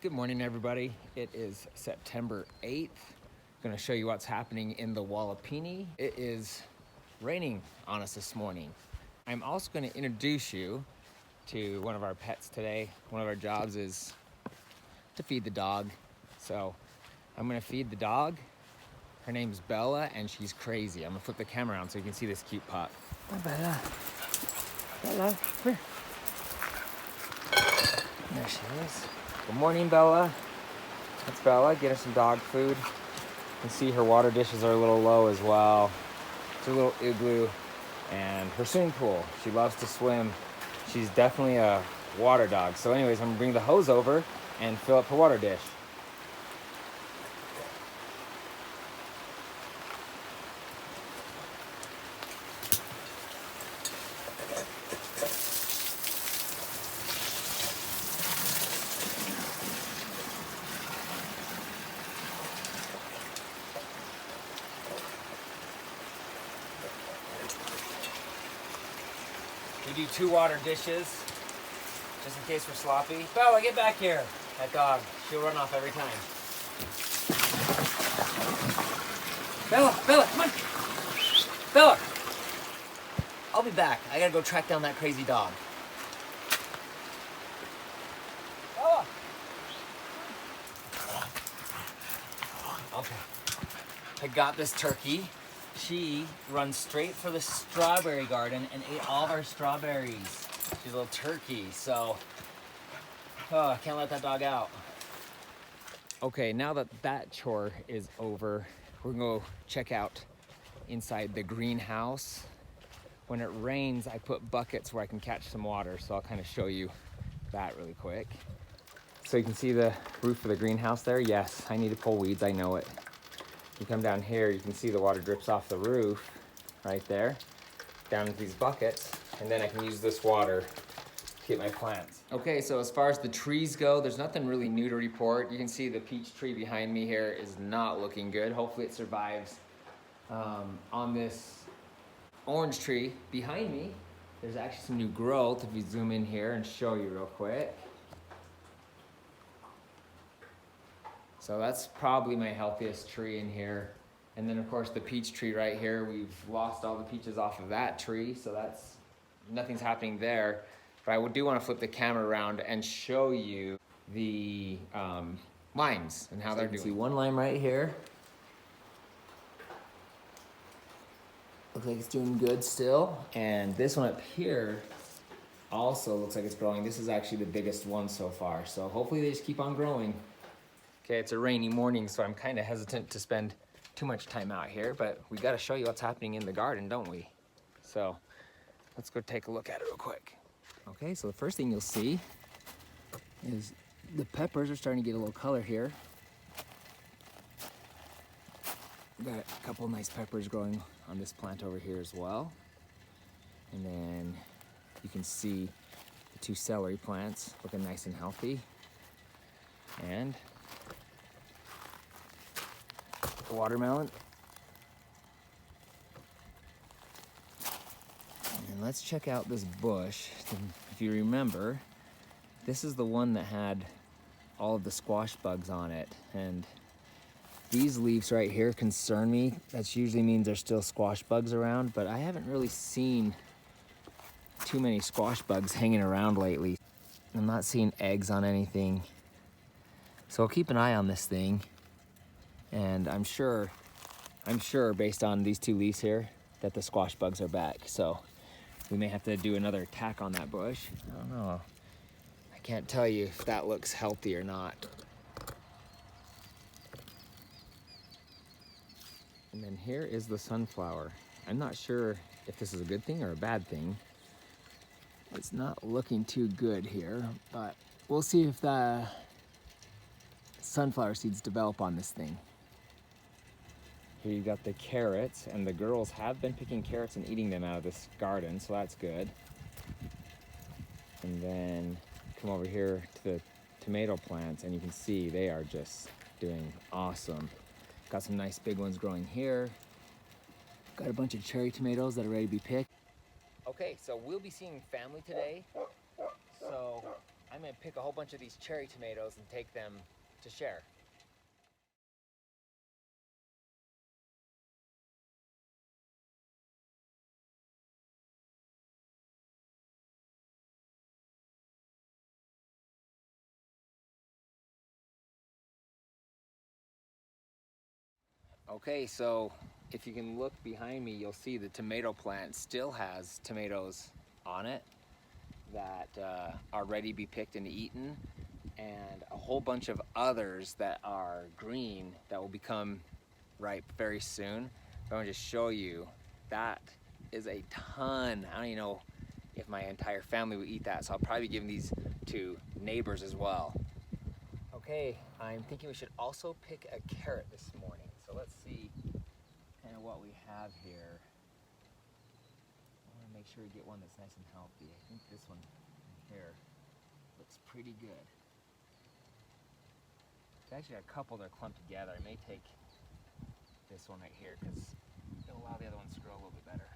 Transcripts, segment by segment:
Good morning, everybody. It is September 8th. I'm gonna show you what's happening in the Wallapini. It is raining on us this morning. I'm also gonna introduce you to one of our pets today. One of our jobs is to feed the dog. So I'm gonna feed the dog. Her name's Bella and she's crazy. I'm gonna flip the camera around so you can see this cute pup. Oh, Bella. Bella, come here. There she is. Good morning, Bella. That's Bella. Get her some dog food. You can see her water dishes are a little low as well. It's a little igloo. And her swimming pool. She loves to swim. She's definitely a water dog. So anyways, I'm gonna bring the hose over and fill up her water dish. We do 2 water dishes, just in case we're sloppy. Bella, get back here. That dog, she'll run off every time. Bella, Bella, come on. Bella. I'll be back. I gotta go track down that crazy dog. Bella. Okay. I got this turkey. She runs straight for the strawberry garden and ate all of our strawberries. She's a little turkey, so I can't let that dog out. Okay, now that that chore is over, we're gonna go check out inside the greenhouse. When it rains, I put buckets where I can catch some water, so I'll kind of show you that really quick. So you can see the roof of the greenhouse there. Yes, I need to pull weeds, I know it. You come down here, you can see the water drips off the roof right there, down into these buckets, and then I can use this water to get my plants. Okay, so as far as the trees go, there's nothing really new to report. You can see the peach tree behind me here is not looking good. Hopefully it survives. On this orange tree behind me, there's actually some new growth. If we zoom in here and show you real quick. So that's probably my healthiest tree in here. And then of course the peach tree right here, we've lost all the peaches off of that tree, so nothing's happening there. But I do want to flip the camera around and show you the limes and how they're doing. See one lime right here. Looks like it's doing good still. And this one up here also looks like it's growing. This is actually the biggest one so far. So hopefully they just keep on growing. Okay, it's a rainy morning, so I'm kind of hesitant to spend too much time out here, but we got to show you what's happening in the garden, don't we? So let's go take a look at it real quick. Okay, so the first thing you'll see is the peppers are starting to get a little color here. We've got a couple nice peppers growing on this plant over here as well. And then you can see the 2 celery plants looking nice and healthy. And the watermelon. And let's check out this bush. If you remember, this is the one that had all of the squash bugs on it. And these leaves right here concern me. That usually means there's still squash bugs around, but I haven't really seen too many squash bugs hanging around lately. I'm not seeing eggs on anything. So I'll keep an eye on this thing. And I'm sure based on these 2 leaves here that the squash bugs are back. So we may have to do another attack on that bush. I don't know. I can't tell you if that looks healthy or not. And then here is the sunflower. I'm not sure if this is a good thing or a bad thing. It's not looking too good here, but we'll see if the sunflower seeds develop on this thing. Here you got the carrots, and the girls have been picking carrots and eating them out of this garden, so that's good. And then come over here to the tomato plants, and you can see they are just doing awesome. Got some nice big ones growing here. Got a bunch of cherry tomatoes that are ready to be picked. Okay, so we'll be seeing family today. So I'm gonna pick a whole bunch of these cherry tomatoes and take them to share. Okay, so if you can look behind me, you'll see the tomato plant still has tomatoes on it that are ready to be picked and eaten, and a whole bunch of others that are green that will become ripe very soon. But I want to just show you, that is a ton. I don't even know if my entire family would eat that, so I'll probably be giving these to neighbors as well. Okay, I'm thinking we should also pick a carrot this morning. So let's see kind of what we have here. I want to make sure we get one that's nice and healthy. I think this one here looks pretty good. I've actually got a couple that are clumped together. I may take this one right here because it'll allow the other ones to grow a little bit better.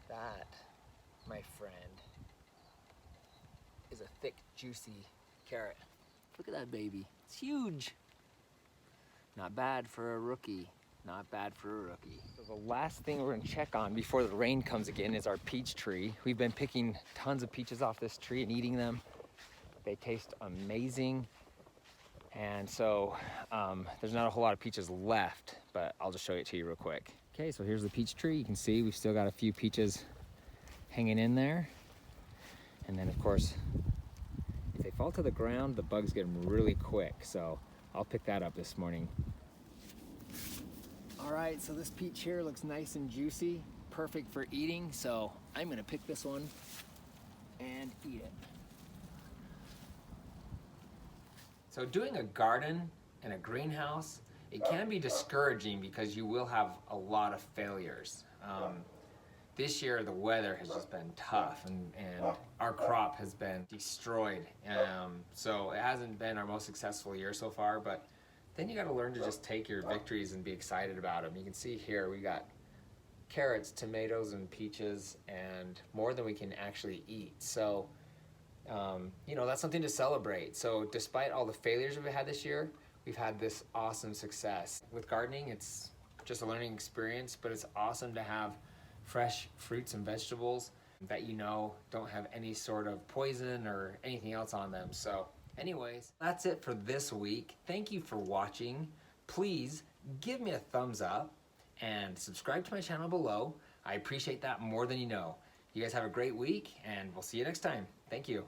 That, my friend, is a thick, juicy carrot. Look at that baby. It's huge. Not bad for a rookie. Not bad for a rookie. So the last thing we're gonna check on before the rain comes again is our peach tree. We've been picking tons of peaches off this tree and eating them. They taste amazing. And so there's not a whole lot of peaches left, but I'll just show it to you real quick. Okay, so here's the peach tree. You can see we've still got a few peaches hanging in there. And then of course, if they fall to the ground, the bugs get them really quick. So I'll pick that up this morning. All right, so this peach here looks nice and juicy, perfect for eating. So I'm gonna pick this one and eat it. So doing a garden in a greenhouse, it can be discouraging because you will have a lot of failures. This year the weather has just been tough and our crop has been destroyed. So it hasn't been our most successful year so far, but then you gotta learn to just take your victories and be excited about them. You can see here we got carrots, tomatoes, and peaches, and more than we can actually eat. So, you know, that's something to celebrate. So despite all the failures we've had this year, we've had this awesome success. With gardening, it's just a learning experience, but it's awesome to have fresh fruits and vegetables that you know don't have any sort of poison or anything else on them. So anyways, that's it for this week. Thank you for watching. Please give me a thumbs up and subscribe to my channel below. I appreciate that more than you know. You guys have a great week and we'll see you next time. Thank you.